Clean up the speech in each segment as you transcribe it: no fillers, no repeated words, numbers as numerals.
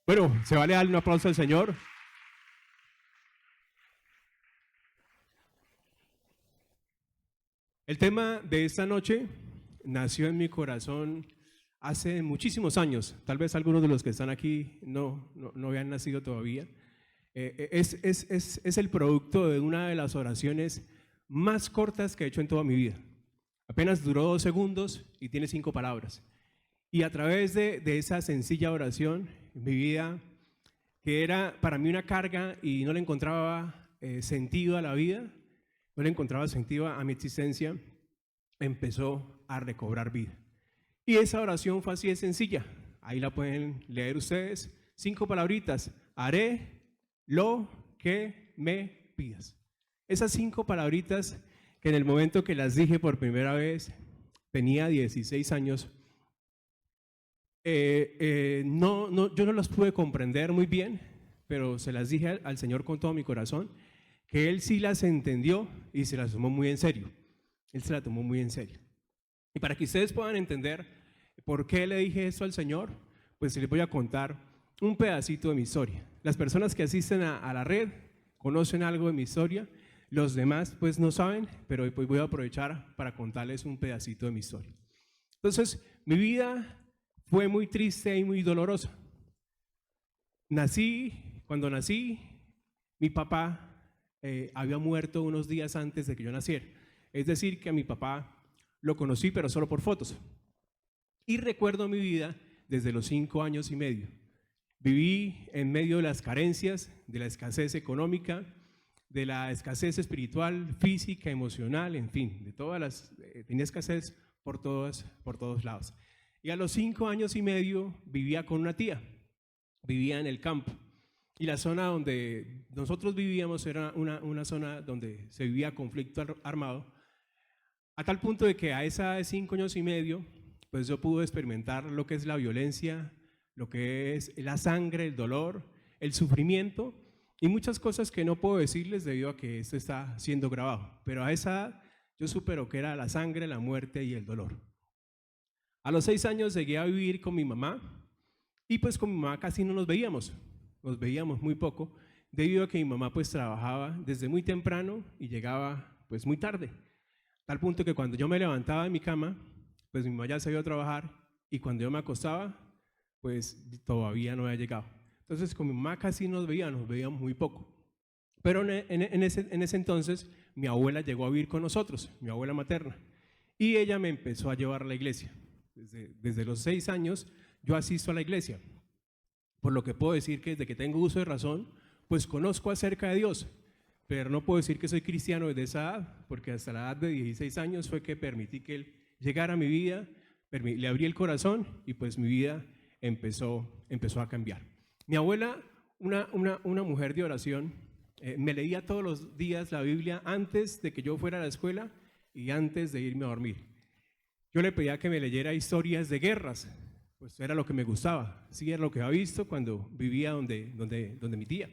Bueno, se vale darle un aplauso al Señor. El tema de esta noche nació en mi corazón hace muchísimos años. Tal vez algunos de los que están aquí no habían nacido todavía. Es el producto de una de las oraciones más cortas que he hecho en toda mi vida. Apenas duró 2 segundos y tiene 5 palabras. Y a través de esa sencilla oración, mi vida, que era para mí una carga y no le encontraba sentido a la vida, no le encontraba sentido a mi existencia, empezó a recobrar vida. Y esa oración fue así de sencilla. Ahí la pueden leer ustedes. 5 palabritas. Haré lo que me pidas. Esas 5 palabritas que en el momento que las dije por primera vez, tenía 16 años, yo no las pude comprender muy bien, pero se las dije al Señor con todo mi corazón, que Él sí las entendió y se las tomó muy en serio. Él se la tomó muy en serio. Y para que ustedes puedan entender por qué le dije eso al Señor, pues les voy a contar un pedacito de mi historia. Las personas que asisten a la red conocen algo de mi historia, los demás pues no saben, pero pues voy a aprovechar para contarles un pedacito de mi historia. Entonces, mi vida fue muy triste y muy dolorosa. Cuando nací, mi papá había muerto unos días antes de que yo naciera. Es decir, que a mi papá lo conocí, pero solo por fotos. Y recuerdo mi vida desde los 5 años y medio. Viví en medio de las carencias, de la escasez económica, de la escasez espiritual, física, emocional, en fin, de todas las, tenía escasez por todos lados. Y a los 5 años y medio vivía con una tía, vivía en el campo. Y la zona donde nosotros vivíamos era una zona donde se vivía conflicto armado, a tal punto de que a esa edad de 5 años y medio, pues yo pude experimentar lo que es la violencia, lo que es la sangre, el dolor, el sufrimiento y muchas cosas que no puedo decirles debido a que esto está siendo grabado. Pero a esa edad yo supe lo que era la sangre, la muerte y el dolor. A los 6 años llegué a vivir con mi mamá y pues con mi mamá casi no nos veíamos muy poco debido a que mi mamá pues trabajaba desde muy temprano y llegaba pues muy tarde. Tal punto que cuando yo me levantaba de mi cama, pues mi mamá ya se iba a trabajar y cuando yo me acostaba, pues todavía no había llegado. Entonces con mi mamá casi nos veíamos muy poco. Pero en ese entonces mi abuela llegó a vivir con nosotros, mi abuela materna, y ella me empezó a llevar a la iglesia. Desde los 6 años yo asisto a la iglesia, por lo que puedo decir que desde que tengo uso de razón, pues conozco acerca de Dios. Pero no puedo decir que soy cristiano desde esa edad, porque hasta la edad de 16 años fue que permití que Él llegara a mi vida, le abrí el corazón y pues mi vida empezó a cambiar. Mi abuela, una mujer de oración, me leía todos los días la Biblia antes de que yo fuera a la escuela y antes de irme a dormir. Yo le pedía que me leyera historias de guerras, pues era lo que me gustaba, sí era lo que había visto cuando vivía donde mi tía.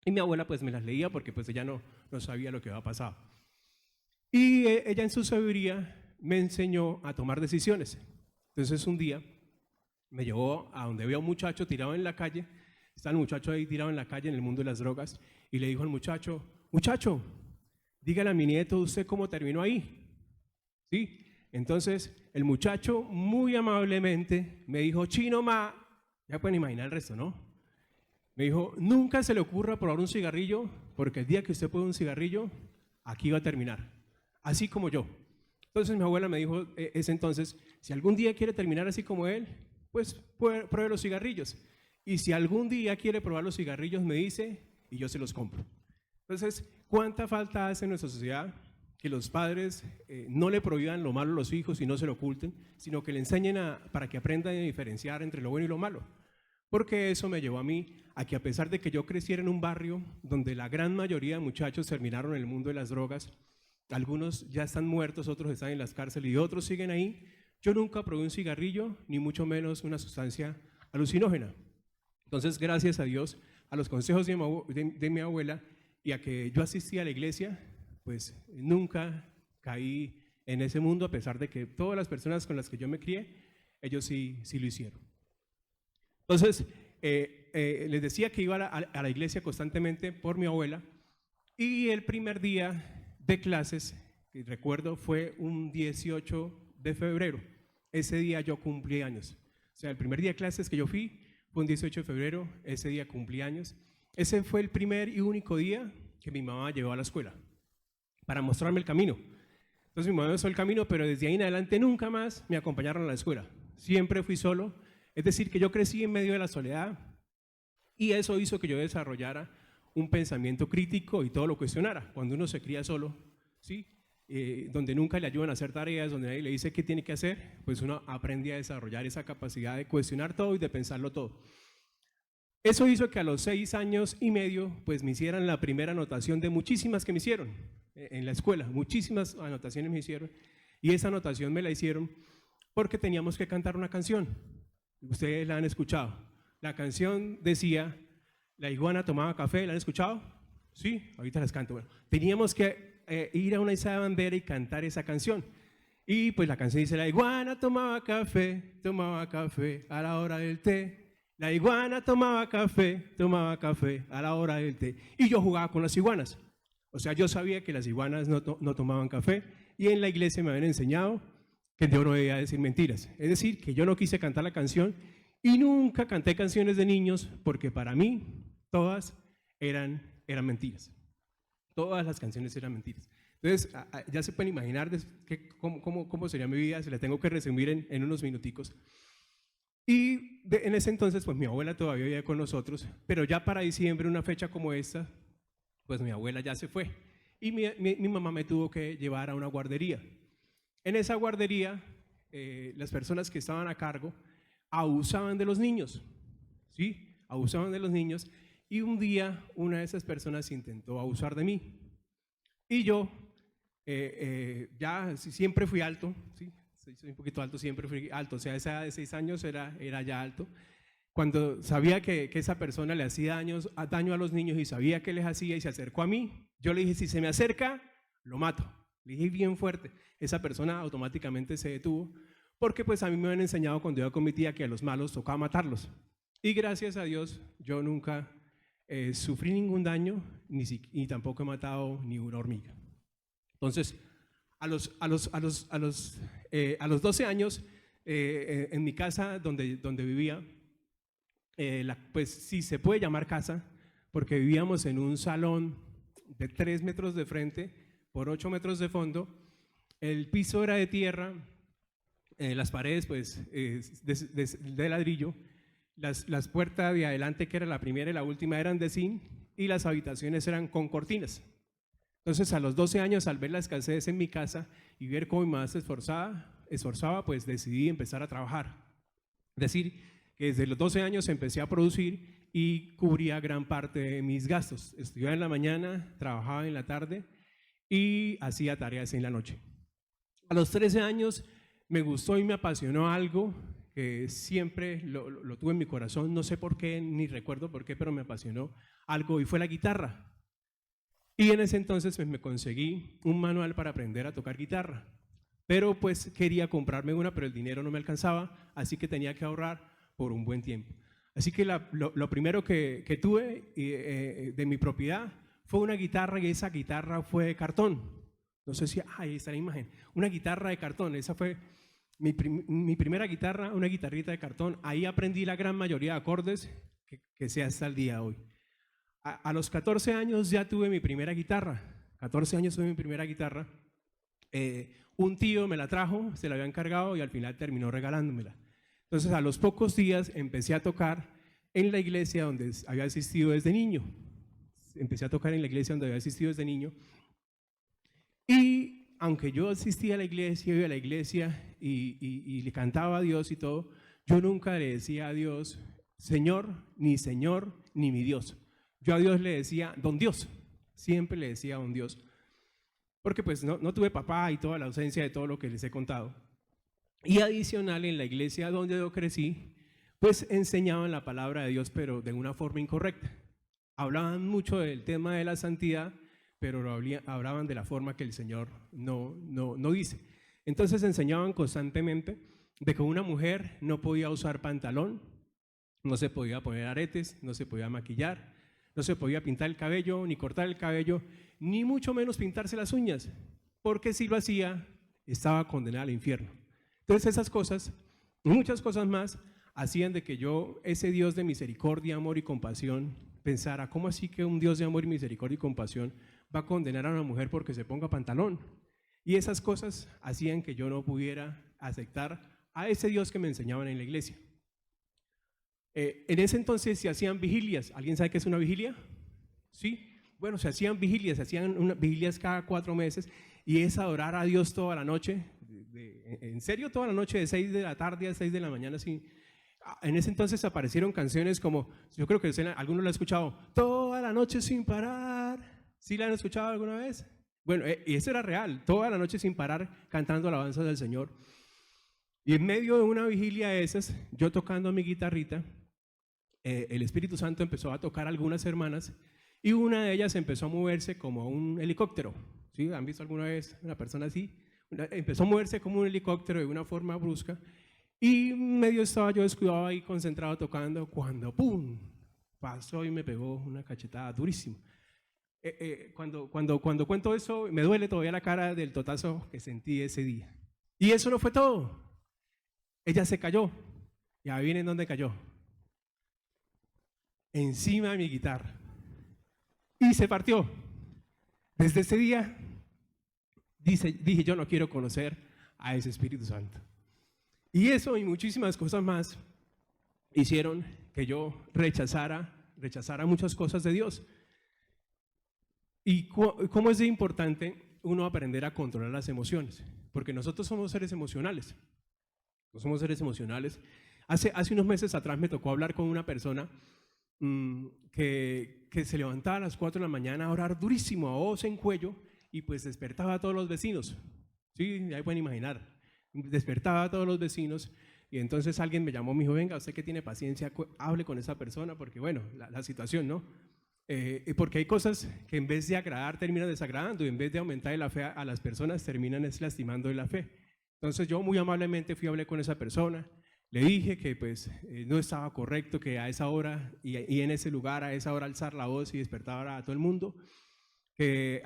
Y mi abuela pues me las leía porque pues ella no sabía lo que había pasado. Y ella en su sabiduría me enseñó a tomar decisiones. Entonces un día me llevó a donde había un muchacho tirado en la calle, está el muchacho ahí tirado en la calle en el mundo de las drogas, y le dijo al muchacho, muchacho, dígale a mi nieto usted cómo terminó ahí. ¿Sí? Entonces el muchacho muy amablemente me dijo, chino ma, ya pueden imaginar el resto, ¿no? Me dijo, nunca se le ocurra probar un cigarrillo, porque el día que usted pruebe un cigarrillo, aquí va a terminar, así como yo. Entonces mi abuela me dijo ese entonces, si algún día quiere terminar así como él, pues pruebe los cigarrillos. Y si algún día quiere probar los cigarrillos, me dice, y yo se los compro. Entonces, ¿cuánta falta hace en nuestra sociedad que los padres no le prohíban lo malo a los hijos y no se lo oculten, sino que le enseñen para que aprendan a diferenciar entre lo bueno y lo malo? Porque eso me llevó a mí a que a pesar de que yo creciera en un barrio donde la gran mayoría de muchachos terminaron en el mundo de las drogas, algunos ya están muertos, otros están en las cárceles y otros siguen ahí, yo nunca probé un cigarrillo, ni mucho menos una sustancia alucinógena. Entonces, gracias a Dios, a los consejos de mi abuela y a que yo asistía a la iglesia, pues nunca caí en ese mundo, a pesar de que todas las personas con las que yo me crié, ellos sí lo hicieron. Entonces, les decía que iba a la iglesia constantemente por mi abuela, y el primer día de clases, que recuerdo, fue un 18 de febrero. Ese día yo cumplí años. O sea, el primer día de clases que yo fui fue un 18 de febrero, ese día cumplí años. Ese fue el primer y único día que mi mamá me llevó a la escuela para mostrarme el camino. Entonces mi mamá me mostró el camino, pero desde ahí en adelante nunca más me acompañaron a la escuela. Siempre fui solo. Es decir, que yo crecí en medio de la soledad, y eso hizo que yo desarrollara un pensamiento crítico y todo lo cuestionara. Cuando uno se cría solo, ¿sí? Donde nunca le ayudan a hacer tareas, donde nadie le dice qué tiene que hacer, pues uno aprende a desarrollar esa capacidad de cuestionar todo y de pensarlo todo. Eso hizo que a los 6 años y medio pues me hicieran la primera anotación de muchísimas que me hicieron en la escuela. Muchísimas anotaciones me hicieron, y esa anotación me la hicieron porque teníamos que cantar una canción. Ustedes la han escuchado. La canción decía: la iguana tomaba café. ¿La han escuchado? Sí, ahorita las canto. Bueno, teníamos que ir a una izada de bandera y cantar esa canción. Y pues la canción dice: la iguana tomaba café a la hora del té. La iguana tomaba café a la hora del té. Y yo jugaba con las iguanas. O sea, yo sabía que las iguanas no tomaban café, y en la iglesia me habían enseñado que yo no debía decir mentiras. Es decir, que yo no quise cantar la canción, y nunca canté canciones de niños, porque para mí todas eran mentiras. Todas las canciones eran mentiras. Entonces, ya se pueden imaginar cómo sería mi vida, se la tengo que resumir en unos minuticos. Y en ese entonces, pues mi abuela todavía vivía con nosotros, pero ya para diciembre, una fecha como esta, pues mi abuela ya se fue, y mi mamá me tuvo que llevar a una guardería. En esa guardería, las personas que estaban a cargo abusaban de los niños, ¿sí? Abusaban de los niños, y un día una de esas personas intentó abusar de mí. Y yo ya siempre fui alto, ¿sí? Soy un poquito alto, siempre fui alto, o sea, a esa edad de 6 años era ya alto. Cuando sabía que esa persona le hacía daño a los niños, y sabía que les hacía, y se acercó a mí, yo le dije: si se me acerca, lo mato. Le dije bien fuerte. Esa persona automáticamente se detuvo, porque pues a mí me habían enseñado cuando iba con mi tía que a los malos tocaba matarlos. Y gracias a Dios yo nunca sufrí ningún daño, ni tampoco he matado ni una hormiga. Entonces, a los 12 años, en mi casa donde vivía, pues sí se puede llamar casa, porque vivíamos en un salón de 3 metros de frente por 8 metros de fondo. El piso era de tierra, las paredes pues de ladrillo, las puertas de adelante, que era la primera y la última, eran de zinc, y las habitaciones eran con cortinas. Entonces, a los 12 años, al ver la escasez en mi casa y ver cómo mi mamá se esforzaba, pues decidí empezar a trabajar. Es decir, que desde los 12 años empecé a producir y cubría gran parte de mis gastos. Estudiaba en la mañana, trabajaba en la tarde y hacía tareas en la noche. A los 13 años me gustó y me apasionó algo que siempre lo tuve en mi corazón, no sé por qué, ni recuerdo por qué, pero me apasionó algo, y fue la guitarra. Y en ese entonces pues me conseguí un manual para aprender a tocar guitarra, pero pues quería comprarme una, pero el dinero no me alcanzaba, así que tenía que ahorrar por un buen tiempo. Así que lo primero que tuve de mi propiedad fue una guitarra, y esa guitarra fue de cartón. No sé si, ahí está la imagen, una guitarra de cartón. Esa fue mi primera guitarra, una guitarrita de cartón. Ahí aprendí la gran mayoría de acordes que sé hasta el día de hoy. A los 14 años ya tuve mi primera guitarra. 14 años tuve mi primera guitarra. Un tío me la trajo, se la había encargado, y al final terminó regalándomela. Entonces, a los pocos días empecé a tocar en la iglesia donde había asistido desde niño. Empecé a tocar en la iglesia donde había asistido desde niño. Y aunque yo asistía a la iglesia, iba a la iglesia y le cantaba a Dios y todo, yo nunca le decía a Dios Señor, ni mi Dios. Yo a Dios le decía don Dios, siempre le decía don Dios, porque pues no tuve papá y toda la ausencia de todo lo que les he contado. Y adicional, en la iglesia donde yo crecí, pues enseñaban la palabra de Dios, pero de una forma incorrecta. Hablaban mucho del tema de la santidad, pero hablaban de la forma que el Señor no dice. Entonces enseñaban constantemente de que una mujer no podía usar pantalón, No se podía poner aretes, no se podía maquillar, no se podía pintar el cabello, ni cortar el cabello, ni mucho menos pintarse las uñas, porque si lo hacía, estaba condenado al infierno. Entonces esas cosas, y muchas cosas más, hacían de que yo, ese Dios de misericordia, amor y compasión, pensara, ¿cómo así que un Dios de amor y misericordia y compasión va a condenar a una mujer porque se ponga pantalón? Y esas cosas hacían que yo no pudiera aceptar a ese Dios que me enseñaban en la iglesia. En ese entonces se hacían vigilias. ¿Alguien sabe qué es una vigilia? ¿Sí? Bueno, se hacían vigilias, vigilias cada 4 meses, y es adorar a Dios toda la noche, en serio toda la noche, de 6 de la tarde a 6 de la mañana. Así. En ese entonces aparecieron canciones como, yo creo que algunos lo han escuchado, toda la noche sin parar. ¿Sí la han escuchado alguna vez? Bueno, y eso era real, toda la noche sin parar cantando alabanzas del Señor. Y en medio de una vigilia de esas, yo tocando mi guitarrita, el Espíritu Santo empezó a tocar a algunas hermanas, y una de ellas empezó a moverse como un helicóptero. ¿Sí? ¿Han visto alguna vez una persona así? Empezó a moverse como un helicóptero de una forma brusca, y medio estaba yo descuidado ahí, concentrado tocando, cuando ¡pum! Pasó y me pegó una cachetada durísima. Cuando cuento eso, me duele todavía la cara del totazo que sentí ese día. Y eso no fue todo. Ella se cayó. Y ahí viene dónde cayó. Encima de mi guitarra. Y se partió. Desde ese día dije, yo no quiero conocer a ese Espíritu Santo. Y eso y muchísimas cosas más hicieron que yo rechazara muchas cosas de Dios. Y cómo es de importante uno aprender a controlar las emociones, porque nosotros somos seres emocionales. No somos seres emocionales. Hace unos meses atrás me tocó hablar con una persona que se levantaba a las 4 de la mañana a orar durísimo, a voz en cuello, y pues despertaba a todos los vecinos. Sí, ahí pueden imaginar. Despertaba a todos los vecinos, y entonces alguien me llamó, me dijo, venga, usted que tiene paciencia, hable con esa persona, porque bueno, la situación, ¿no? Porque hay cosas que en vez de agradar terminan desagradando, y en vez de aumentar la fe a las personas terminan lastimando la fe. Entonces yo muy amablemente fui a hablar con esa persona, le dije que pues no estaba correcto que a esa hora y en ese lugar, a esa hora alzar la voz y despertar a todo el mundo, que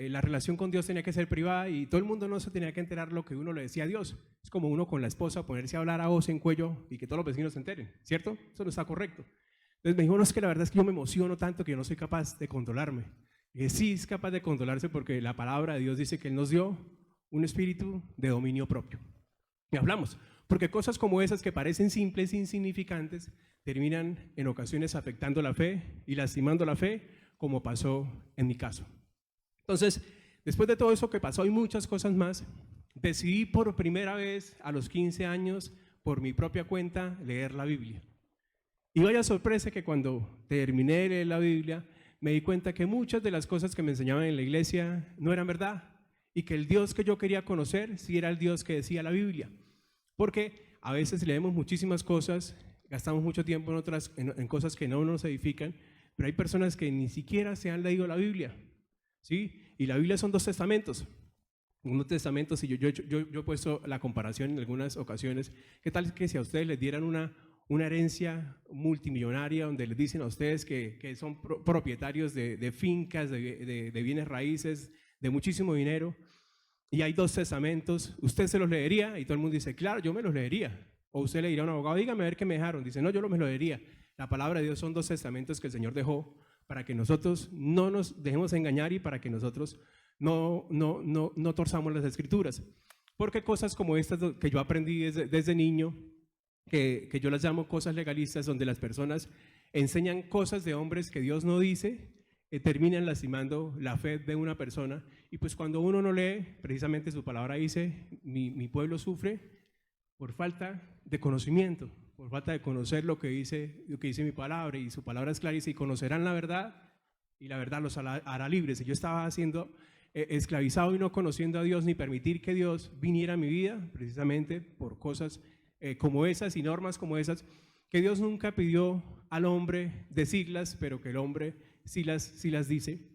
la relación con Dios tenía que ser privada y todo el mundo no se tenía que enterar lo que uno le decía a Dios. Es como uno con la esposa ponerse a hablar a voz en cuello y que todos los vecinos se enteren, ¿cierto? Eso no está correcto. Entonces me dijo, no, es que la verdad es que yo me emociono tanto que yo no soy capaz de controlarme. Y sí es capaz de controlarse porque la palabra de Dios dice que Él nos dio un espíritu de dominio propio. Y hablamos, porque cosas como esas que parecen simples e insignificantes terminan en ocasiones afectando la fe y lastimando la fe, como pasó en mi caso. Entonces, después de todo eso que pasó y muchas cosas más, decidí por primera vez a los 15 años, por mi propia cuenta, leer la Biblia. Y vaya sorpresa que cuando terminé de leer la Biblia, me di cuenta que muchas de las cosas que me enseñaban en la iglesia no eran verdad, y que el Dios que yo quería conocer sí era el Dios que decía la Biblia. Porque a veces leemos muchísimas cosas, gastamos mucho tiempo en cosas que no nos edifican, pero hay personas que ni siquiera se han leído la Biblia, ¿sí? Y la Biblia son 2 testamentos. Unos testamentos, y yo he puesto la comparación en algunas ocasiones, ¿qué tal que si a ustedes les dieran una herencia multimillonaria donde les dicen a ustedes que son propietarios de fincas, de bienes raíces, de muchísimo dinero, y hay 2 testamentos? ¿Usted se los leería? Y todo el mundo dice, claro, yo me los leería. O usted le diría a un abogado, dígame a ver qué me dejaron. Dice, no, yo me lo leería. La palabra de Dios son 2 testamentos que el Señor dejó para que nosotros no nos dejemos engañar y para que nosotros no torzamos las escrituras. Porque cosas como estas que yo aprendí desde niño, que yo las llamo cosas legalistas, donde las personas enseñan cosas de hombres que Dios no dice, terminan lastimando la fe de una persona. Y pues cuando uno no lee, precisamente su palabra dice, mi pueblo sufre por falta de conocimiento, por falta de conocer lo que dice mi palabra, y su palabra es clara, y conocerán la verdad, y la verdad los hará libres. Y yo estaba siendo esclavizado y no conociendo a Dios, ni permitir que Dios viniera a mi vida, precisamente por cosas como esas y normas como esas, que Dios nunca pidió al hombre decirlas, pero que el hombre sí las dice,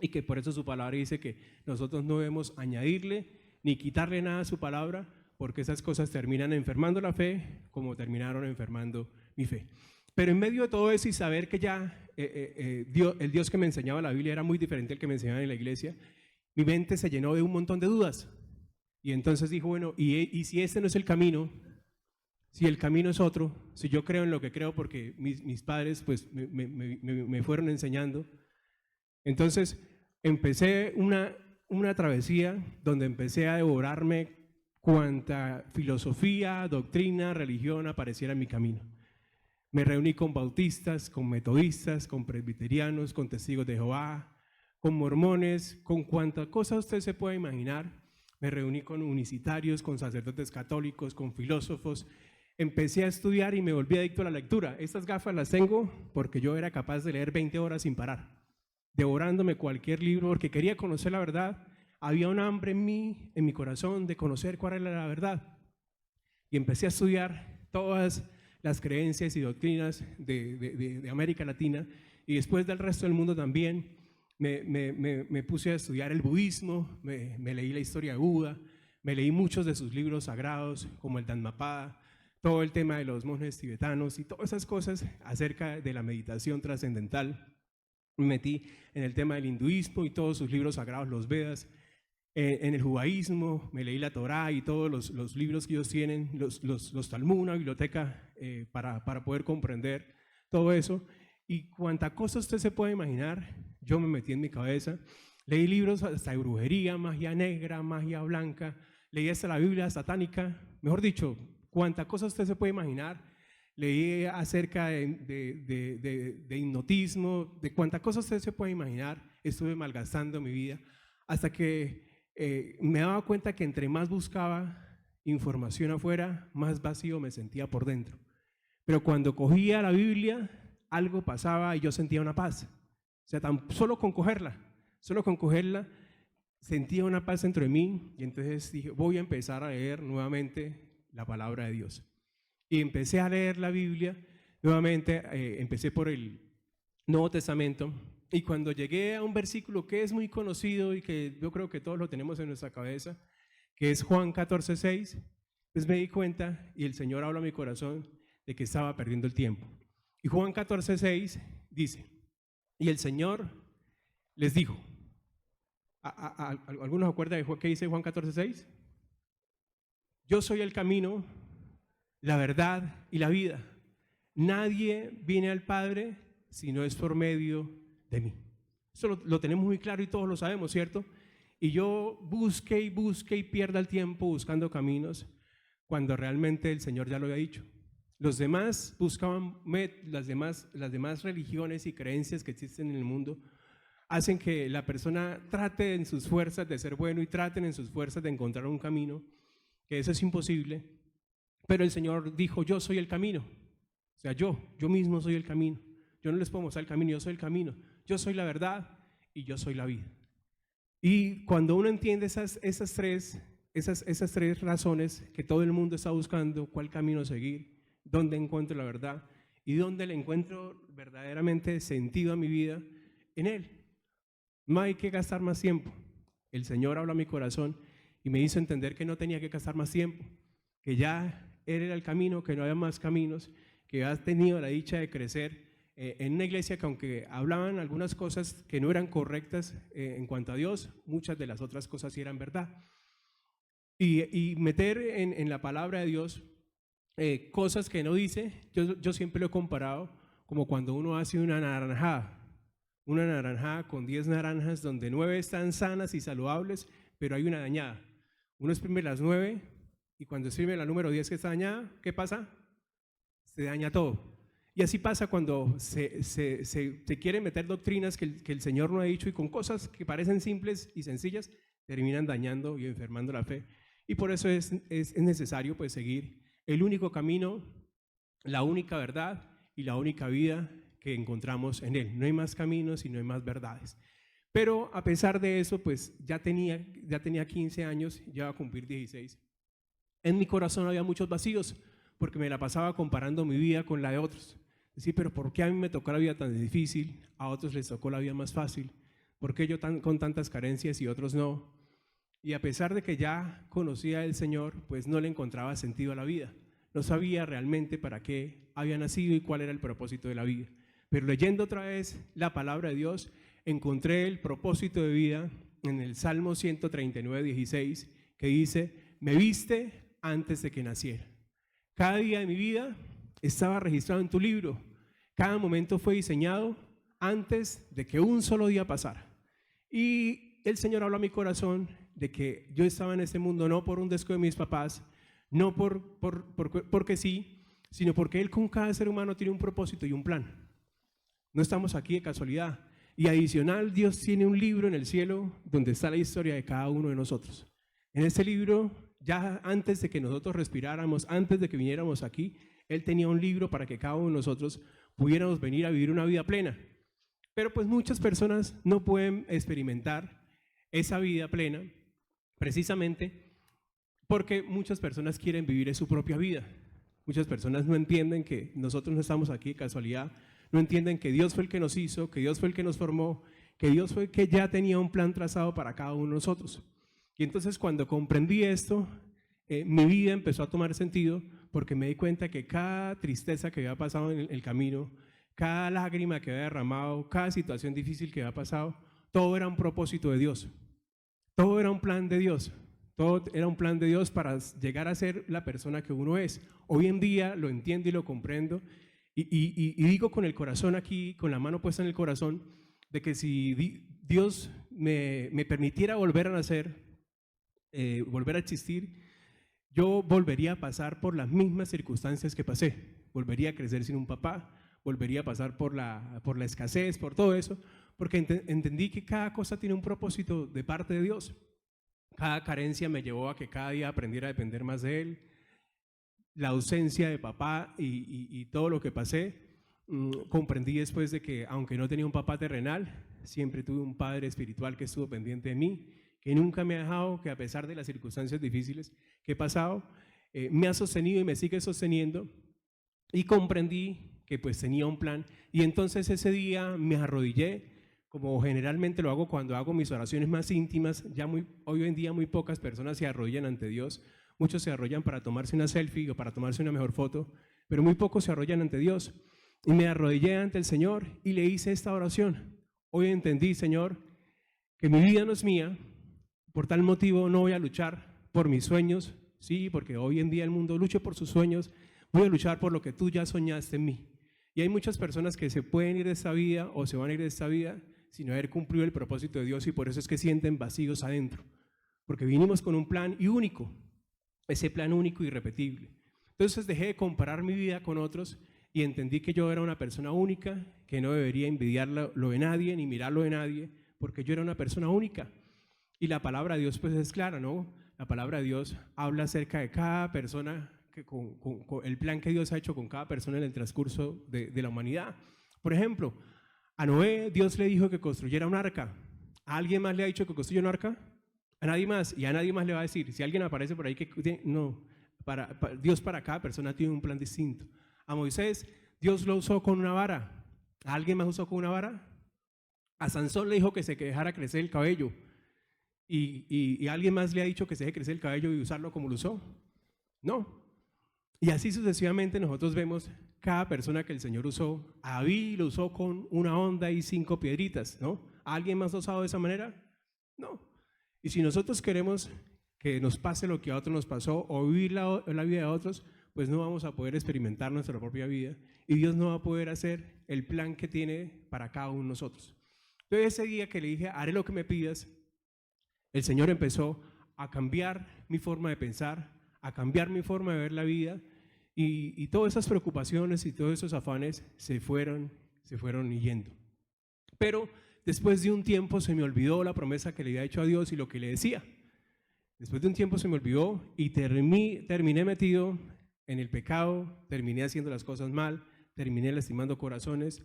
y que por eso su palabra dice que nosotros no debemos añadirle ni quitarle nada a su palabra, porque esas cosas terminan enfermando la fe como terminaron enfermando mi fe. Pero en medio de todo eso y saber que ya el Dios que me enseñaba la Biblia era muy diferente al que me enseñaban en la iglesia, mi mente se llenó de un montón de dudas. Y entonces dijo, bueno, y si este no es el camino, si el camino es otro, si yo creo en lo que creo porque mis padres pues me fueron enseñando, entonces empecé una travesía donde empecé a devorarme cuanta filosofía, doctrina, religión apareciera en mi camino. Me reuní con bautistas, con metodistas, con presbiterianos, con testigos de Jehová, con mormones, con cuanta cosa usted se pueda imaginar. Me reuní con unicitarios, con sacerdotes católicos, con filósofos. Empecé a estudiar y me volví adicto a la lectura. Estas gafas las tengo porque yo era capaz de leer 20 horas sin parar, devorándome cualquier libro porque quería conocer la verdad. Había un hambre en mí, en mi corazón, de conocer cuál era la verdad. Y empecé a estudiar todas las creencias y doctrinas de América Latina, y después del resto del mundo también. Me puse a estudiar el budismo, me leí la historia de Buda, me leí muchos de sus libros sagrados, como el Dhammapada, todo el tema de los monjes tibetanos y todas esas cosas acerca de la meditación trascendental. Me metí en el tema del hinduismo y todos sus libros sagrados, los Vedas. En el judaísmo me leí la Torá y todos los libros que ellos tienen, los Talmud, una biblioteca para poder comprender todo eso. Y cuánta cosa usted se puede imaginar, yo me metí en mi cabeza. Leí libros hasta de brujería, magia negra, magia blanca, leí hasta la Biblia satánica, mejor dicho, cuánta cosa usted se puede imaginar. Leí acerca de hipnotismo, de cuánta cosa usted se puede imaginar. Estuve malgastando mi vida hasta que me daba cuenta que entre más buscaba información afuera, más vacío me sentía por dentro. Pero cuando cogía la Biblia, algo pasaba y yo sentía una paz. O sea, solo con cogerla, sentía una paz dentro de mí. Y entonces dije, voy a empezar a leer nuevamente la palabra de Dios. Y empecé a leer la Biblia nuevamente. Empecé por el Nuevo Testamento. Y cuando llegué a un versículo que es muy conocido y que yo creo que todos lo tenemos en nuestra cabeza, que es Juan 14:6, pues me di cuenta y el Señor habló a mi corazón de que estaba perdiendo el tiempo. Y Juan 14:6 dice, y el Señor les dijo, ¿algunos se acuerdan de qué dice Juan 14:6? Yo soy el camino, la verdad y la vida. Nadie viene al Padre si no es por medio de mí. Eso lo tenemos muy claro y todos lo sabemos, ¿cierto? Y yo busqué y pierda el tiempo buscando caminos cuando realmente el Señor ya lo había dicho. Los demás buscaban, las demás religiones y creencias que existen en el mundo hacen que la persona trate en sus fuerzas de ser bueno y traten en sus fuerzas de encontrar un camino, que eso es imposible. Pero el Señor dijo, yo soy el camino. O sea, yo mismo soy el camino. Yo no les puedo mostrar el camino, yo soy el camino. Yo soy la verdad y yo soy la vida. Y cuando uno entiende esas tres razones que todo el mundo está buscando, cuál camino seguir, dónde encuentro la verdad y dónde le encuentro verdaderamente sentido a mi vida, en Él. No hay que gastar más tiempo. El Señor habló a mi corazón y me hizo entender que no tenía que gastar más tiempo, que ya Él era el camino, que no había más caminos, que has tenido la dicha de crecer en una iglesia que aunque hablaban algunas cosas que no eran correctas en cuanto a Dios, muchas de las otras cosas sí eran verdad. Y meter en la palabra de Dios cosas que no dice, yo siempre lo he comparado como cuando uno hace una naranjada con 10 naranjas donde 9 están sanas y saludables, pero hay una dañada. Uno exprime las 9 y cuando exprime la número 10 que está dañada, ¿qué pasa? Se daña todo. Y así pasa cuando se quieren meter doctrinas que el Señor no ha dicho y con cosas que parecen simples y sencillas terminan dañando y enfermando la fe. Y por eso es necesario pues seguir el único camino, la única verdad y la única vida que encontramos en Él. No hay más caminos y no hay más verdades. Pero a pesar de eso, pues ya tenía 15 años, ya iba a cumplir 16. En mi corazón había muchos vacíos porque me la pasaba comparando mi vida con la de otros. Decir, pero ¿por qué a mí me tocó la vida tan difícil? A otros les tocó la vida más fácil. ¿Por qué yo con tantas carencias y otros no? Y a pesar de que ya conocía al Señor, pues no le encontraba sentido a la vida. no sabía realmente para qué había nacido y cuál era el propósito de la vida. Pero leyendo otra vez la palabra de Dios, encontré el propósito de vida en el Salmo 139, 16, que dice: me viste antes de que naciera. Cada día de mi vida estaba registrado en tu libro. Cada momento fue diseñado antes de que un solo día pasara. Y el Señor habló a mi corazón de que yo estaba en este mundo no por un descuido de mis papás, no porque sí, sino porque Él con cada ser humano tiene un propósito y un plan. No estamos aquí de casualidad. Y adicional, Dios tiene un libro en el cielo donde está la historia de cada uno de nosotros. En este libro, ya antes de que nosotros respiráramos, antes de que viniéramos aquí, Él tenía un libro para que cada uno de nosotros pudiéramos venir a vivir una vida plena. Pero pues muchas personas no pueden experimentar esa vida plena precisamente porque muchas personas quieren vivir su propia vida. Muchas personas no entienden que nosotros no estamos aquí de casualidad, no entienden que Dios fue el que nos hizo, que Dios fue el que nos formó, que Dios fue el que ya tenía un plan trazado para cada uno de nosotros. Y entonces cuando comprendí esto, mi vida empezó a tomar sentido porque me di cuenta que cada tristeza que había pasado en el camino, cada lágrima que había derramado, cada situación difícil que había pasado, todo era un propósito de Dios. Todo era un plan de Dios. Todo era un plan de Dios para llegar a ser la persona que uno es. Hoy en día lo entiendo y lo comprendo y digo con el corazón aquí, con la mano puesta en el corazón, de que si Dios me permitiera volver a nacer, volver a existir, yo volvería a pasar por las mismas circunstancias que pasé. Volvería a crecer sin un papá, volvería a pasar por la escasez, por todo eso, porque entendí que cada cosa tiene un propósito de parte de Dios. Cada carencia me llevó a que cada día aprendiera a depender más de Él. La ausencia de papá y todo lo que pasé, comprendí después de que aunque no tenía un papá terrenal, siempre tuve un padre espiritual que estuvo pendiente de mí, que nunca me ha dejado, que a pesar de las circunstancias difíciles que he pasado, me ha sostenido y me sigue sosteniendo, y comprendí que pues tenía un plan. Y entonces ese día me arrodillé, como generalmente lo hago cuando hago mis oraciones más íntimas. Hoy en día muy pocas personas se arrodillan ante Dios. Muchos se arrodillan para tomarse una selfie o para tomarse una mejor foto, pero muy pocos se arrodillan ante Dios. Y me arrodillé ante el Señor y le hice esta oración. Hoy entendí, Señor, que mi vida no es mía, por tal motivo no voy a luchar por mis sueños, sí, porque hoy en día el mundo lucha por sus sueños, voy a luchar por lo que tú ya soñaste en mí. Y hay muchas personas que se pueden ir de esta vida o se van a ir de esta vida sin haber cumplido el propósito de Dios, y por eso es que sienten vacíos adentro, porque vinimos con un plan y único, ese plan único y irrepetible. Entonces dejé de comparar mi vida con otros y entendí que yo era una persona única, que no debería envidiar lo de nadie ni mirarlo de nadie, porque yo era una persona única. Y la palabra de Dios pues es clara, ¿no? La palabra de Dios habla acerca de cada persona, con el plan que Dios ha hecho con cada persona en el transcurso de la humanidad. Por ejemplo, a Noé Dios le dijo que construyera un arca. ¿A alguien más le ha dicho que construya un arca? A nadie más. Y a nadie más le va a decir. Si alguien aparece por ahí que no, Dios para cada persona tiene un plan distinto. A Moisés Dios lo usó con una vara. ¿A alguien más usó con una vara? A Sansón le dijo que se dejara crecer el cabello. ¿Y alguien más le ha dicho que se deje crecer el cabello y usarlo como lo usó? No. Y así sucesivamente nosotros vemos cada persona que el Señor usó. A David lo usó con una honda y 5 piedritas, ¿no? ¿Alguien más lo ha usado de esa manera? No. Y si nosotros queremos que nos pase lo que a otros nos pasó o vivir la vida de otros, pues no vamos a poder experimentar nuestra propia vida y Dios no va a poder hacer el plan que tiene para cada uno de nosotros. Entonces ese día que le dije, haré lo que me pidas, el Señor empezó a cambiar mi forma de pensar, a cambiar mi forma de ver la vida, y todas esas preocupaciones y todos esos afanes se fueron yendo. Pero después de un tiempo se me olvidó la promesa que le había hecho a Dios y lo que le decía. Después de un tiempo se me olvidó y terminé metido en el pecado, terminé haciendo las cosas mal, terminé lastimando corazones,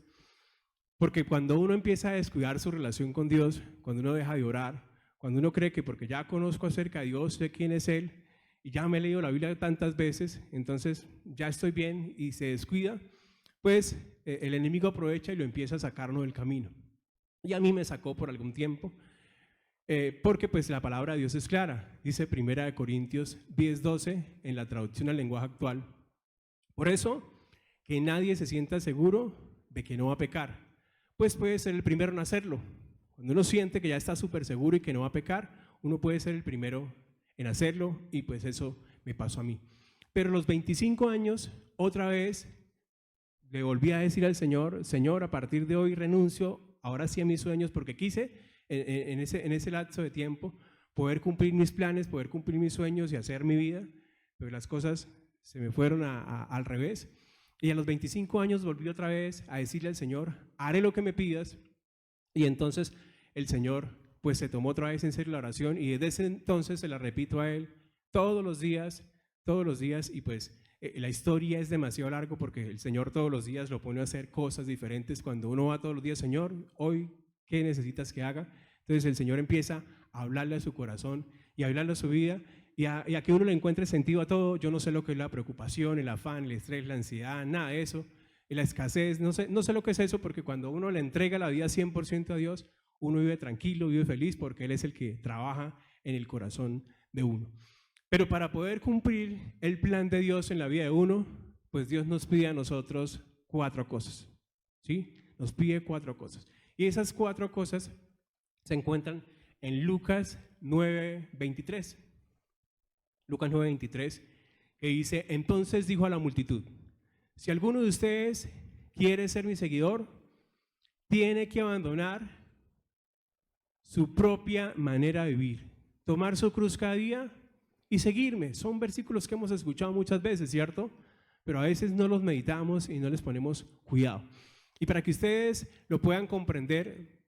porque cuando uno empieza a descuidar su relación con Dios, cuando uno deja de orar, cuando uno cree que porque ya conozco acerca de Dios, sé quién es Él, y ya me he leído la Biblia tantas veces, entonces ya estoy bien, y se descuida, pues el enemigo aprovecha y lo empieza a sacarnos del camino. Y a mí me sacó por algún tiempo, porque pues la palabra de Dios es clara. Dice 1 Corintios 10:12 en la traducción al lenguaje actual, Por eso, que nadie se sienta seguro de que no va a pecar, pues puede ser el primero en hacerlo. Cuando uno siente que ya está súper seguro y que no va a pecar, uno puede ser el primero en hacerlo, y pues eso me pasó a mí. Pero a los 25 años, otra vez, le volví a decir al Señor: Señor, a partir de hoy renuncio, ahora sí, a mis sueños, porque quise en ese lapso de tiempo poder cumplir mis planes, poder cumplir mis sueños y hacer mi vida, pero las cosas se me fueron al revés. Y a los 25 años volví otra vez a decirle al Señor: haré lo que me pidas. Y entonces el Señor pues se tomó otra vez en serio la oración, y desde ese entonces se la repito a Él todos los días, y pues la historia es demasiado larga, porque el Señor todos los días lo pone a hacer cosas diferentes. Cuando uno va todos los días: Señor, hoy, ¿qué necesitas que haga? Entonces el Señor empieza a hablarle a su corazón y a hablarle a su vida, y a que uno le encuentre sentido a todo. Yo no sé lo que es la preocupación, el afán, el estrés, la ansiedad, nada de eso, la escasez, no sé lo que es eso, porque cuando uno le entrega la vida 100% a Dios, uno vive tranquilo, vive feliz, porque Él es el que trabaja en el corazón de uno. Pero para poder cumplir el plan de Dios en la vida de uno, pues Dios nos pide a nosotros 4 cosas, ¿sí? Nos pide 4 cosas. Y esas 4 cosas se encuentran en Lucas 9:23. Lucas 9:23, que dice: entonces dijo a la multitud: si alguno de ustedes quiere ser mi seguidor, tiene que abandonar su propia manera de vivir, tomar su cruz cada día y seguirme. Son versículos que hemos escuchado muchas veces, ¿cierto? Pero a veces no los meditamos y no les ponemos cuidado. Y para que ustedes lo puedan comprender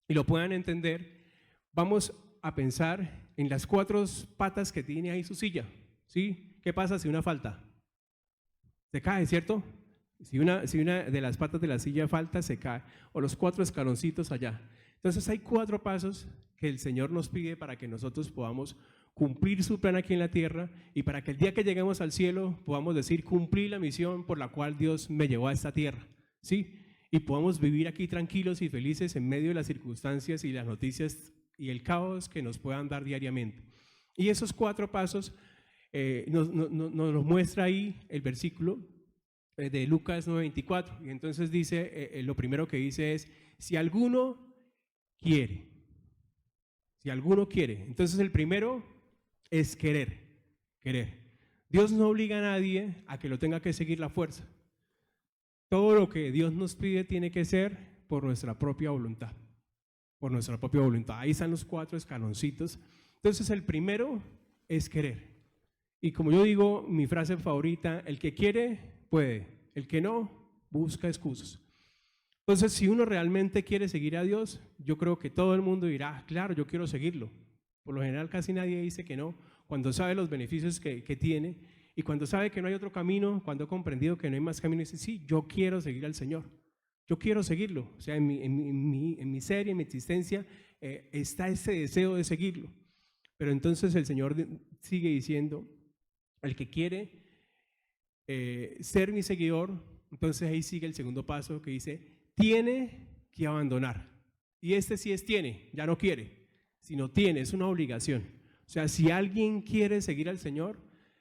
y lo puedan entender, vamos a pensar en las 4 patas que tiene ahí su silla, ¿sí? ¿Qué pasa si una falta? Se cae, ¿cierto? Si una de las patas de la silla falta, se cae. O los 4 escaloncitos allá. Entonces hay 4 pasos que el Señor nos pide para que nosotros podamos cumplir su plan aquí en la tierra, y para que el día que lleguemos al cielo podamos decir: cumplí la misión por la cual Dios me llevó a esta tierra, ¿sí? Y podamos vivir aquí tranquilos y felices en medio de las circunstancias y las noticias y el caos que nos puedan dar diariamente. Y esos 4 pasos nos los muestra ahí el versículo de Lucas 9:24. Y entonces dice, lo primero que dice es: si alguno quiere. Si alguno quiere. Entonces el primero es querer. Dios no obliga a nadie a que lo tenga que seguir la fuerza. Todo lo que Dios nos pide tiene que ser por nuestra propia voluntad. Por nuestra propia voluntad. Ahí están los 4 escaloncitos. Entonces el primero es querer. Y como yo digo, mi frase favorita: el que quiere, puede. El que no, busca excusas. Entonces, si uno realmente quiere seguir a Dios, yo creo que todo el mundo dirá: claro, yo quiero seguirlo. Por lo general, casi nadie dice que no, cuando sabe los beneficios que tiene, y cuando sabe que no hay otro camino, cuando ha comprendido que no hay más camino, dice: sí, yo quiero seguir al Señor. Yo quiero seguirlo. O sea, en mi ser y en mi existencia está ese deseo de seguirlo. Pero entonces el Señor sigue diciendo: el que quiere ser mi seguidor, entonces ahí sigue el segundo paso, que dice: tiene que abandonar. Y este sí es tiene, ya no quiere, sino tiene, es una obligación. O sea, si alguien quiere seguir al Señor,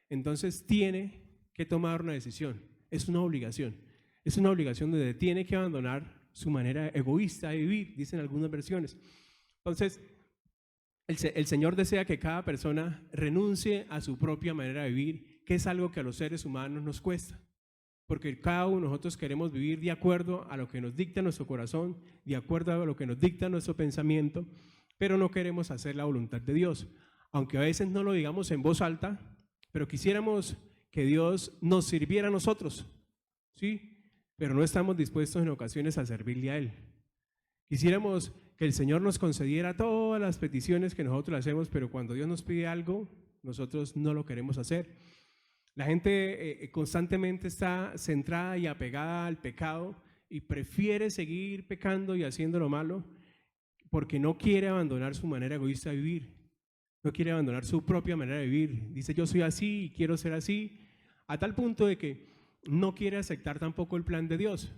entonces tiene que tomar una decisión. Es una obligación. Es una obligación donde tiene que abandonar su manera egoísta de vivir, dicen algunas versiones. Entonces, el Señor desea que cada persona renuncie a su propia manera de vivir, que es algo que a los seres humanos nos cuesta. Porque cada uno de nosotros queremos vivir de acuerdo a lo que nos dicta nuestro corazón, de acuerdo a lo que nos dicta nuestro pensamiento, pero no queremos hacer la voluntad de Dios. Aunque a veces no lo digamos en voz alta, pero quisiéramos que Dios nos sirviera a nosotros, ¿sí? Pero no estamos dispuestos en ocasiones a servirle a Él. Quisiéramos que el Señor nos concediera todas las peticiones que nosotros le hacemos, pero cuando Dios nos pide algo, nosotros no lo queremos hacer. La gente constantemente está centrada y apegada al pecado y prefiere seguir pecando y haciendo lo malo porque no quiere abandonar su manera egoísta de vivir, no quiere abandonar su propia manera de vivir. Dice: yo soy así y quiero ser así, a tal punto de que no quiere aceptar tampoco el plan de Dios.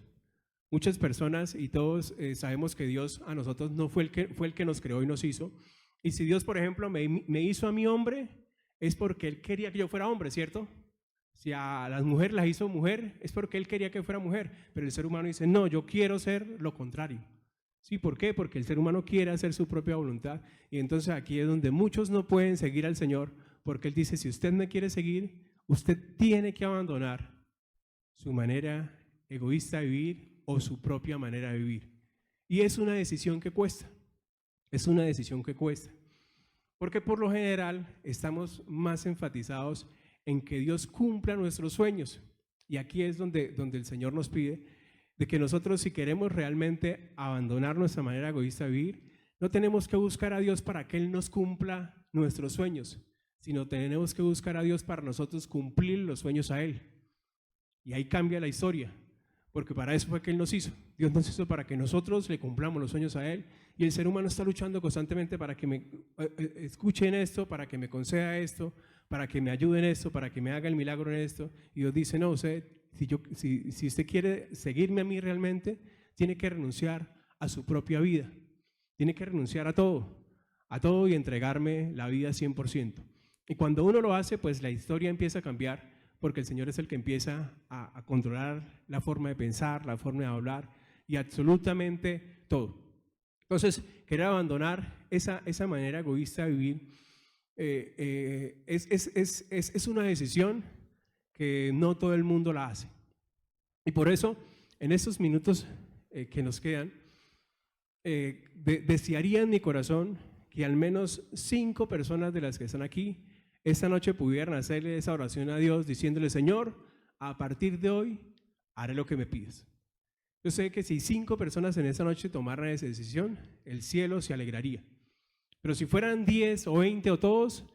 Muchas personas y todos sabemos que Dios a nosotros no fue el que nos creó y nos hizo. Y si Dios, por ejemplo, me hizo a mí hombre, es porque Él quería que yo fuera hombre, ¿cierto? Si a las mujeres las hizo mujer, es porque Él quería que fuera mujer, pero el ser humano dice, no, yo quiero ser lo contrario. ¿Sí? ¿Por qué? Porque el ser humano quiere hacer su propia voluntad, y entonces aquí es donde muchos no pueden seguir al Señor, porque Él dice, si usted me quiere seguir, usted tiene que abandonar su manera egoísta de vivir o su propia manera de vivir. Y es una decisión que cuesta, es una decisión que cuesta, porque por lo general estamos más enfatizados en que Dios cumpla nuestros sueños. Y aquí es donde el Señor nos pide de que nosotros, si queremos realmente abandonar nuestra manera egoísta de vivir, no tenemos que buscar a Dios para que Él nos cumpla nuestros sueños, sino tenemos que buscar a Dios para nosotros cumplir los sueños a Él. Y ahí cambia la historia, porque para eso fue que Él nos hizo. Dios nos hizo para que nosotros le cumplamos los sueños a Él, y el ser humano está luchando constantemente para que me escuchen esto, para que me conceda esto, para que me ayude en esto, para que me haga el milagro en esto. Y Dios dice, no, usted, si usted quiere seguirme a mí realmente, tiene que renunciar a su propia vida, tiene que renunciar a todo y entregarme la vida 100%. Y cuando uno lo hace, pues la historia empieza a cambiar, porque el Señor es el que empieza a controlar la forma de pensar, la forma de hablar y absolutamente todo. Entonces, querer abandonar esa manera egoísta de vivir es una decisión que no todo el mundo la hace. Y por eso, en estos minutos que nos quedan, desearía en mi corazón que al menos 5 personas de las que están aquí esta noche pudieran hacerle esa oración a Dios diciéndole, Señor, a partir de hoy haré lo que me pides. Yo sé que si 5 personas en esta noche tomaran esa decisión, el cielo se alegraría. Pero si fueran 10 o 20 o todos,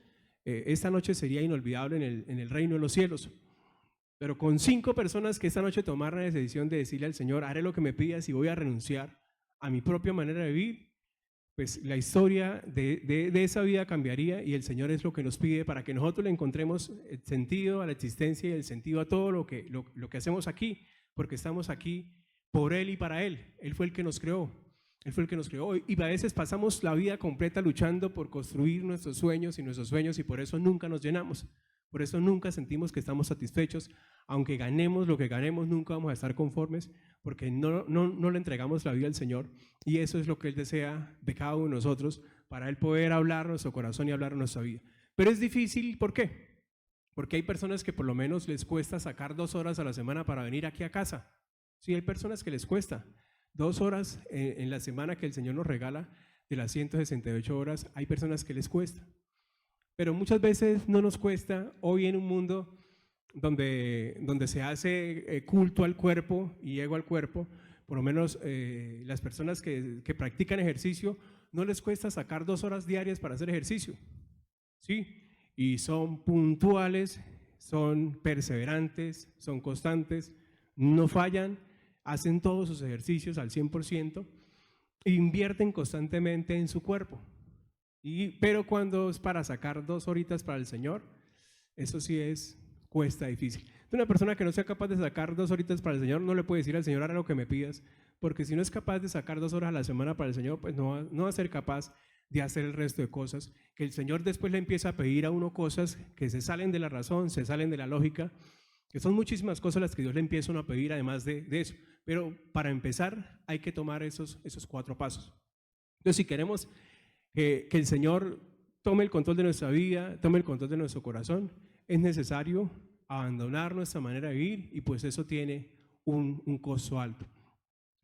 esta noche sería inolvidable en el reino de los cielos. Pero con 5 personas que esta noche tomaran esa decisión de decirle al Señor, haré lo que me pidas y voy a renunciar a mi propia manera de vivir, pues la historia de esa vida cambiaría, y el Señor es lo que nos pide para que nosotros le encontremos el sentido a la existencia y el sentido a todo lo que hacemos aquí, porque estamos aquí por Él y para Él. Él fue el que nos creó. Él fue el que nos creó, y a veces pasamos la vida completa luchando por construir nuestros sueños, y por eso nunca nos llenamos, por eso nunca sentimos que estamos satisfechos. Aunque ganemos lo que ganemos, nunca vamos a estar conformes, porque no le entregamos la vida al Señor, y eso es lo que Él desea de cada uno de nosotros, para Él poder hablar nuestro corazón y hablar nuestra vida. Pero es difícil, ¿por qué? Porque hay personas que por lo menos les cuesta sacar 2 horas a la semana para venir aquí a casa. Sí, hay personas que les cuesta 2 horas en la semana que el Señor nos regala, de las 168 horas, hay personas que les cuesta. Pero muchas veces no nos cuesta. Hoy en un mundo donde se hace culto al cuerpo y ego al cuerpo, por lo menos las personas que practican ejercicio, no les cuesta sacar 2 horas diarias para hacer ejercicio, ¿sí? Y son puntuales, son perseverantes, son constantes, no fallan, hacen todos sus ejercicios al 100%, e invierten constantemente en su cuerpo. Pero cuando es para sacar 2 horitas para el Señor, eso sí cuesta difícil. Una persona que no sea capaz de sacar 2 horitas para el Señor no le puede decir al Señor, haré lo que me pidas, porque si no es capaz de sacar 2 horas a la semana para el Señor, pues no va a ser capaz de hacer el resto de cosas, que el Señor después le empieza a pedir a uno cosas que se salen de la razón, se salen de la lógica, que son muchísimas cosas las que Dios le empieza a pedir además de eso. Pero para empezar hay que tomar esos 4 pasos. Entonces, si queremos que el Señor tome el control de nuestra vida, tome el control de nuestro corazón, es necesario abandonar nuestra manera de vivir, y pues eso tiene un costo alto.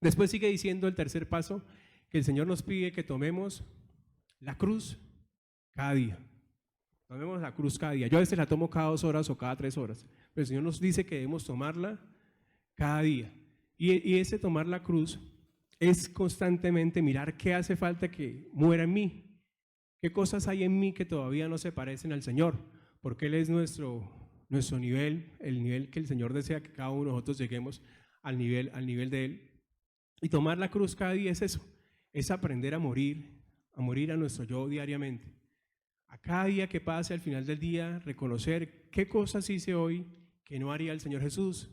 Después sigue diciendo el tercer paso, que el Señor nos pide que tomemos la cruz cada día. Tomemos la cruz cada día. Yo a veces la tomo cada 2 horas o cada 3 horas, pero el Señor nos dice que debemos tomarla cada día. Y ese tomar la cruz es constantemente mirar qué hace falta que muera en mí, qué cosas hay en mí que todavía no se parecen al Señor, porque Él es nuestro nivel, el nivel que el Señor desea que cada uno de nosotros lleguemos al nivel de Él. Y tomar la cruz cada día es eso, es aprender a morir a nuestro yo diariamente. A cada día que pase, al final del día, reconocer qué cosas hice hoy que no haría el Señor Jesús,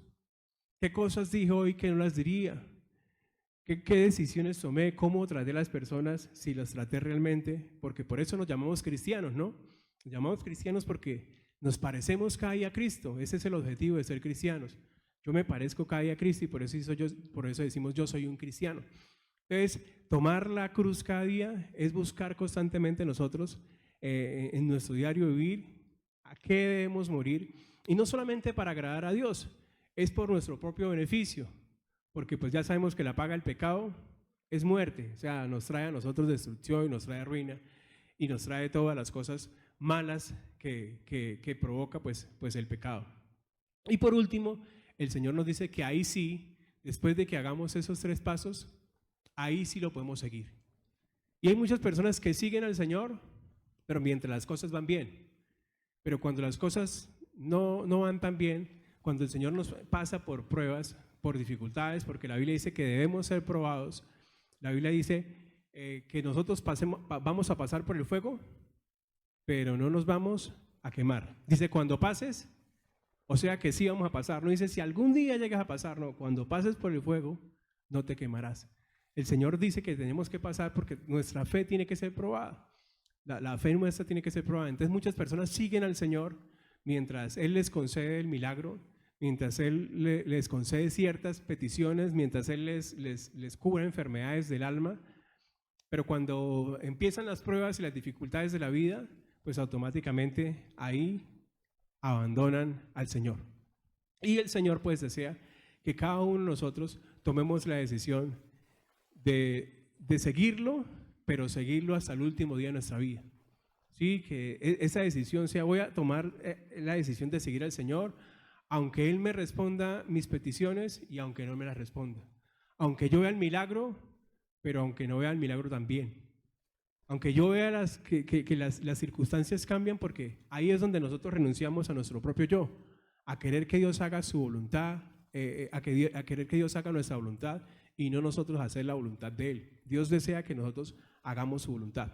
qué cosas dije hoy que no las diría, qué decisiones tomé, cómo traté a las personas, si las traté realmente, porque por eso nos llamamos cristianos, ¿no? Nos llamamos cristianos porque Nos parecemos cada día a Cristo. Ese es el objetivo de ser cristianos. Yo me parezco cada día a Cristo y por eso decimos yo soy un cristiano. Entonces, tomar la cruz cada día es buscar constantemente nosotros en nuestro diario vivir a qué debemos morir. Y no solamente para agradar a Dios, es por nuestro propio beneficio. Porque pues ya sabemos que la paga del pecado es muerte. O sea, nos trae a nosotros destrucción, nos trae ruina y nos trae todas las cosas malas que provoca pues el pecado. Y por último, el Señor nos dice que ahí sí, después de que hagamos esos 3 pasos, ahí sí lo podemos seguir. Y hay muchas personas que siguen al Señor, pero mientras las cosas van bien. Pero cuando las cosas no van tan bien, cuando el Señor nos pasa por pruebas, por dificultades, porque la Biblia dice que debemos ser probados, la Biblia dice que nosotros vamos a pasar por el fuego, pero no nos vamos a quemar. Dice, cuando pases, o sea que sí vamos a pasar. No dice, si algún día llegas a pasar, no, cuando pases por el fuego, no te quemarás. El Señor dice que tenemos que pasar porque nuestra fe tiene que ser probada. La fe nuestra tiene que ser probada. Entonces muchas personas siguen al Señor mientras Él les concede el milagro, mientras Él les concede ciertas peticiones, mientras Él les cura enfermedades del alma. Pero cuando empiezan las pruebas y las dificultades de la vida, pues automáticamente ahí abandonan al Señor. Y el Señor pues desea que cada uno de nosotros tomemos la decisión de seguirlo, pero seguirlo hasta el último día de nuestra vida. Sí, que esa decisión sea, voy a tomar la decisión de seguir al Señor, aunque Él me responda mis peticiones y aunque no me las responda. Aunque yo vea el milagro, pero aunque no vea el milagro también. Aunque yo vea que las circunstancias cambian, porque ahí es donde nosotros renunciamos a nuestro propio yo, a querer que Dios haga su voluntad, a querer que Dios haga nuestra voluntad y no nosotros hacer la voluntad de Él. Dios desea que nosotros hagamos su voluntad.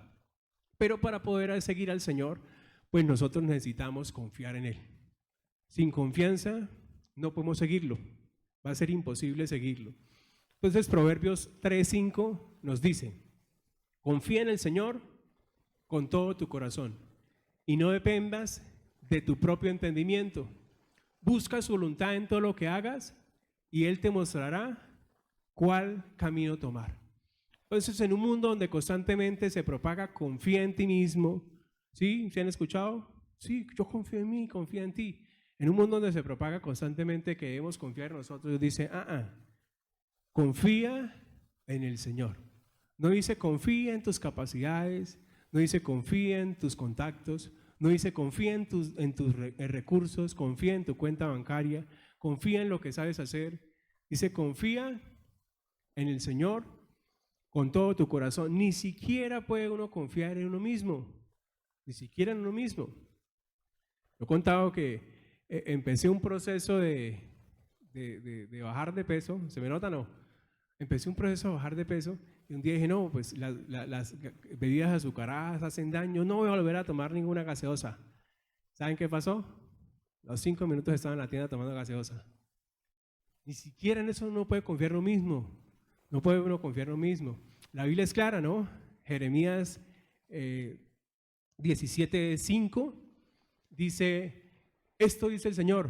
Pero para poder seguir al Señor, pues nosotros necesitamos confiar en Él. Sin confianza no podemos seguirlo, va a ser imposible seguirlo. Entonces Proverbios 3:5 nos dice, confía en el Señor con todo tu corazón y no dependas de tu propio entendimiento. Busca su voluntad en todo lo que hagas y Él te mostrará cuál camino tomar. Entonces, en un mundo donde constantemente se propaga confía en ti mismo, ¿sí? ¿Se han escuchado? Sí, yo confío en mí, confía en ti. En un mundo donde se propaga constantemente que debemos confiar en nosotros, dice, confía en el Señor. No dice confía en tus capacidades, no dice confía en tus contactos, no dice confía en tus recursos, confía en tu cuenta bancaria, confía en lo que sabes hacer. Dice confía en el Señor con todo tu corazón. Ni siquiera puede uno confiar en uno mismo, ni siquiera en uno mismo. Yo he contado que empecé un proceso de bajar de peso. ¿Se me nota? No. Empecé un proceso de bajar de peso y un día dije, no, pues las bebidas azucaradas hacen daño, no voy a volver a tomar ninguna gaseosa. ¿Saben qué pasó? A los 5 minutos estaba en la tienda tomando gaseosa. Ni siquiera en eso uno puede confiar en lo mismo. No puede uno confiar en lo mismo. La Biblia es clara, ¿no? Jeremías 17:5 dice, esto dice el Señor,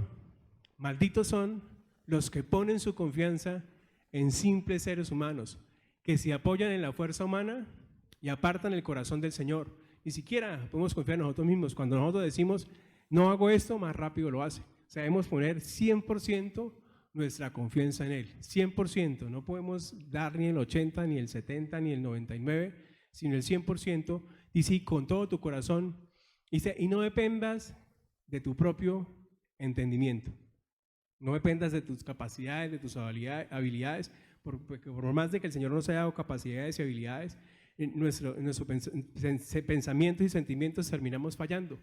malditos son los que ponen su confianza en simples seres humanos, que se apoyan en la fuerza humana y apartan el corazón del Señor. Ni siquiera podemos confiar en nosotros mismos. Cuando nosotros decimos, no hago esto, más rápido lo hace. O sea, debemos poner 100% nuestra confianza en Él, 100%. No podemos dar ni el 80, ni el 70, ni el 99, sino el 100%. Dice, con todo tu corazón. Dice, y no dependas de tu propio entendimiento. No dependas de tus capacidades, de tus habilidades, porque por más de que el Señor nos haya dado capacidades y habilidades, en nuestros pensamientos y sentimientos terminamos fallando.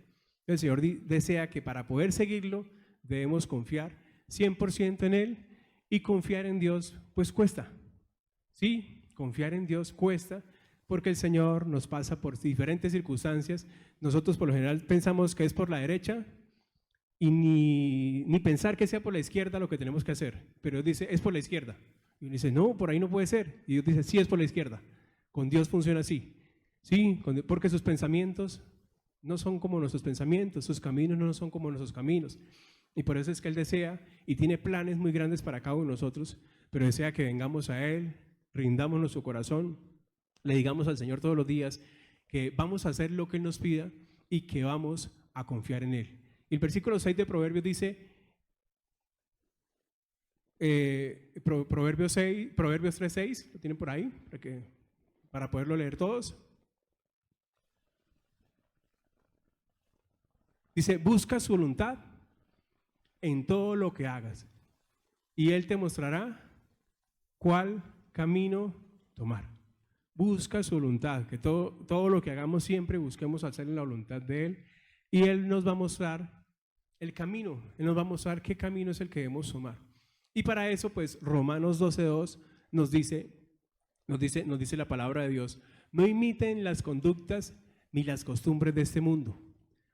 El Señor desea que para poder seguirlo debemos confiar 100% en Él, y confiar en Dios pues cuesta. Sí, confiar en Dios cuesta porque el Señor nos pasa por diferentes circunstancias. Nosotros por lo general pensamos que es por la derecha y ni pensar que sea por la izquierda lo que tenemos que hacer, pero Dios dice es por la izquierda y uno dice no, por ahí no puede ser, y Dios dice sí, es por la izquierda. Con Dios funciona así, sí, porque sus pensamientos no son como nuestros pensamientos, sus caminos no son como nuestros caminos. Y por eso es que Él desea y tiene planes muy grandes para cada uno de nosotros, pero desea que vengamos a Él, rindamos nuestro corazón, le digamos al Señor todos los días que vamos a hacer lo que Él nos pida y que vamos a confiar en Él. Y el versículo 6 de Proverbios dice, Proverbios 3:6, lo tienen por ahí, para poderlo leer todos. Dice, busca su voluntad en todo lo que hagas y Él te mostrará cuál camino tomar. Busca su voluntad, que todo lo que hagamos siempre busquemos hacer en la voluntad de Él y Él nos va a mostrar el camino, Él nos va a mostrar qué camino es el que debemos tomar. Y para eso, pues, Romanos 12:2 nos dice la palabra de Dios, no imiten las conductas ni las costumbres de este mundo,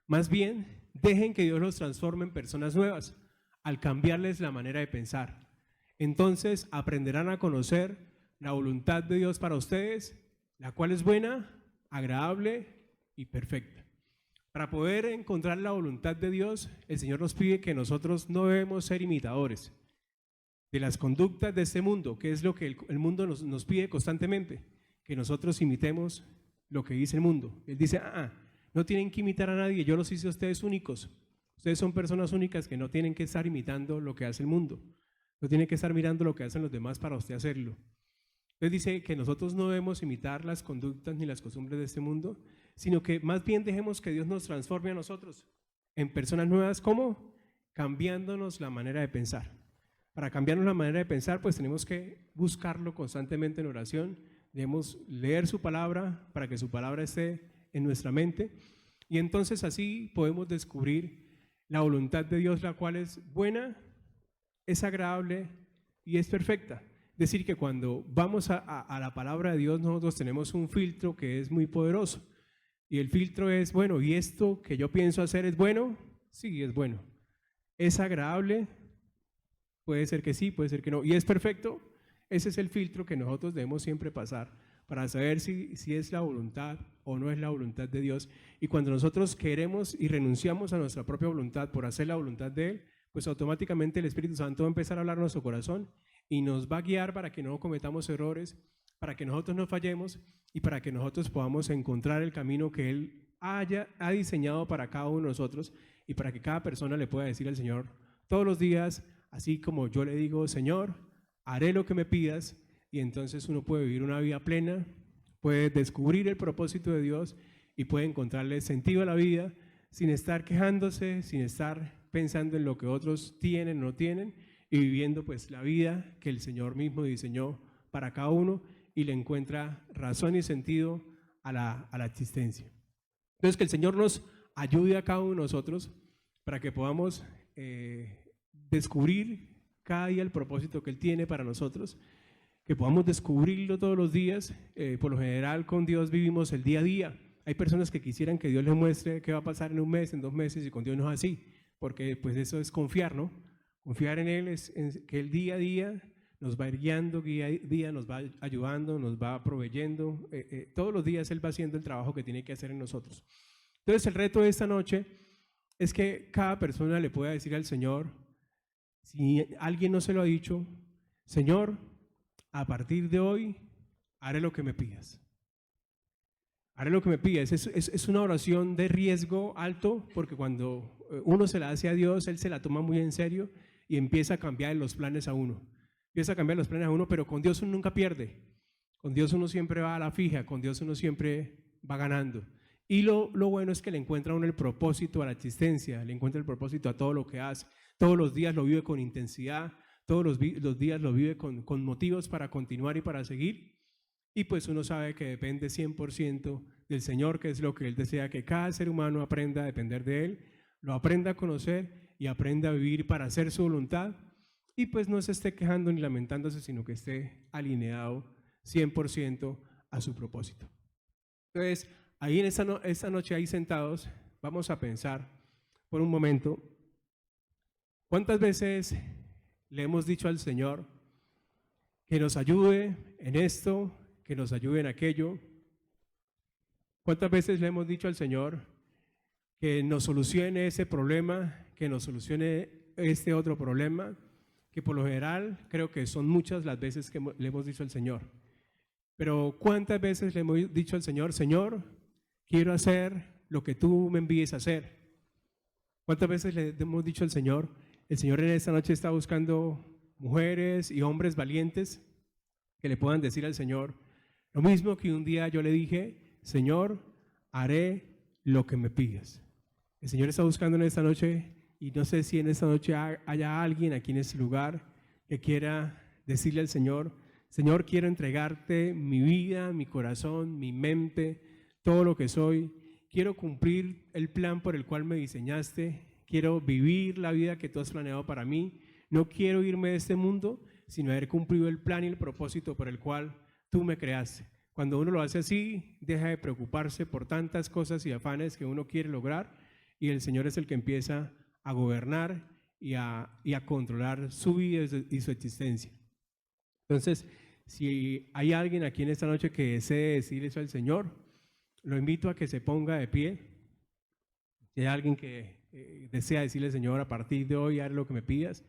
más bien dejen que Dios los transforme en personas nuevas al cambiarles la manera de pensar. Entonces aprenderán a conocer la voluntad de Dios para ustedes, la cual es buena, agradable y perfecta. Para poder encontrar la voluntad de Dios, el Señor nos pide que nosotros no debemos ser imitadores de las conductas de este mundo, que es lo que el mundo nos pide constantemente, que nosotros imitemos lo que dice el mundo. Él dice, no tienen que imitar a nadie, yo los hice a ustedes únicos. Ustedes son personas únicas que no tienen que estar imitando lo que hace el mundo, no tienen que estar mirando lo que hacen los demás para usted hacerlo. Entonces dice que nosotros no debemos imitar las conductas ni las costumbres de este mundo, sino que más bien dejemos que Dios nos transforme a nosotros en personas nuevas. ¿Cómo? Cambiándonos la manera de pensar. Para cambiarnos la manera de pensar, pues tenemos que buscarlo constantemente en oración, debemos leer su palabra para que su palabra esté en nuestra mente y entonces así podemos descubrir la voluntad de Dios, la cual es buena, es agradable y es perfecta. Es decir, que cuando vamos a la palabra de Dios, nosotros tenemos un filtro que es muy poderoso y el filtro es, bueno, ¿y esto que yo pienso hacer es bueno? Sí, es bueno. ¿Es agradable? Puede ser que sí, puede ser que no. ¿Y es perfecto? Ese es el filtro que nosotros debemos siempre pasar para saber si es la voluntad o no es la voluntad de Dios. Y cuando nosotros queremos y renunciamos a nuestra propia voluntad por hacer la voluntad de Él, pues automáticamente el Espíritu Santo va a empezar a hablar a nuestro corazón y nos va a guiar para que no cometamos errores, para que nosotros no fallemos y para que nosotros podamos encontrar el camino que Él ha diseñado para cada uno de nosotros y para que cada persona le pueda decir al Señor todos los días, así como yo le digo, Señor, haré lo que me pidas, y entonces uno puede vivir una vida plena, puede descubrir el propósito de Dios y puede encontrarle sentido a la vida sin estar quejándose, sin estar pensando en lo que otros tienen o no tienen y viviendo pues la vida que el Señor mismo diseñó para cada uno y le encuentra razón y sentido a la existencia. Entonces que el Señor nos ayude a cada uno de nosotros para que podamos descubrir cada día el propósito que Él tiene para nosotros, que podamos descubrirlo todos los días. Por lo general con Dios vivimos el día a día. Hay personas que quisieran que Dios les muestre qué va a pasar en un mes, en 2 meses, y con Dios no es así, porque pues eso es confiar, ¿no? Confiar en Él es que el día a día nos va a ir guiando, día a día nos va ayudando, nos va proveyendo. Todos los días Él va haciendo el trabajo que tiene que hacer en nosotros. Entonces el reto de esta noche es que cada persona le pueda decir al Señor, si alguien no se lo ha dicho, Señor, a partir de hoy haré lo que me pidas. Haré lo que me pidas. Es una oración de riesgo alto, porque cuando uno se la hace a Dios, Él se la toma muy en serio y empieza a cambiar los planes a uno. Empieza a cambiar los planes a uno, pero con Dios uno nunca pierde. Con Dios uno siempre va a la fija, con Dios uno siempre va ganando. Y lo bueno es que le encuentra a uno el propósito a la existencia, le encuentra el propósito a todo lo que hace. Todos los días lo vive con intensidad, todos los días lo vive con motivos para continuar y para seguir. Y pues uno sabe que depende 100% del Señor, que es lo que Él desea que cada ser humano aprenda a depender de Él, lo aprenda a conocer y aprenda a vivir para hacer su voluntad. Y pues no se esté quejando ni lamentándose, sino que esté alineado 100% a su propósito. Entonces, ahí en esta noche, ahí sentados, vamos a pensar por un momento, ¿cuántas veces le hemos dicho al Señor que nos ayude en esto, que nos ayude en aquello? ¿Cuántas veces le hemos dicho al Señor que nos solucione ese problema, que nos solucione este otro problema, que por lo general creo que son muchas las veces que le hemos dicho al Señor. Pero ¿cuántas veces le hemos dicho al Señor, Señor, quiero hacer lo que tú me envíes a hacer? ¿Cuántas veces le hemos dicho al Señor, el Señor en esta noche está buscando mujeres y hombres valientes que le puedan decir al Señor lo mismo que un día yo le dije, Señor, haré lo que me pidas? El Señor está buscando en esta noche, y no sé si en esta noche haya alguien aquí en este lugar que quiera decirle al Señor, Señor, quiero entregarte mi vida, mi corazón, mi mente, todo lo que soy. Quiero cumplir el plan por el cual me diseñaste. Quiero vivir la vida que tú has planeado para mí. No quiero irme de este mundo, sino haber cumplido el plan y el propósito por el cual tú me creaste. Cuando uno lo hace así, deja de preocuparse por tantas cosas y afanes que uno quiere lograr, y el Señor es el que empieza a gobernar y a controlar su vida y su existencia. Entonces, si hay alguien aquí en esta noche que desee decir eso al Señor, lo invito a que se ponga de pie. Si hay alguien que desea decirle, Señor, a partir de hoy, haz lo que me pidas,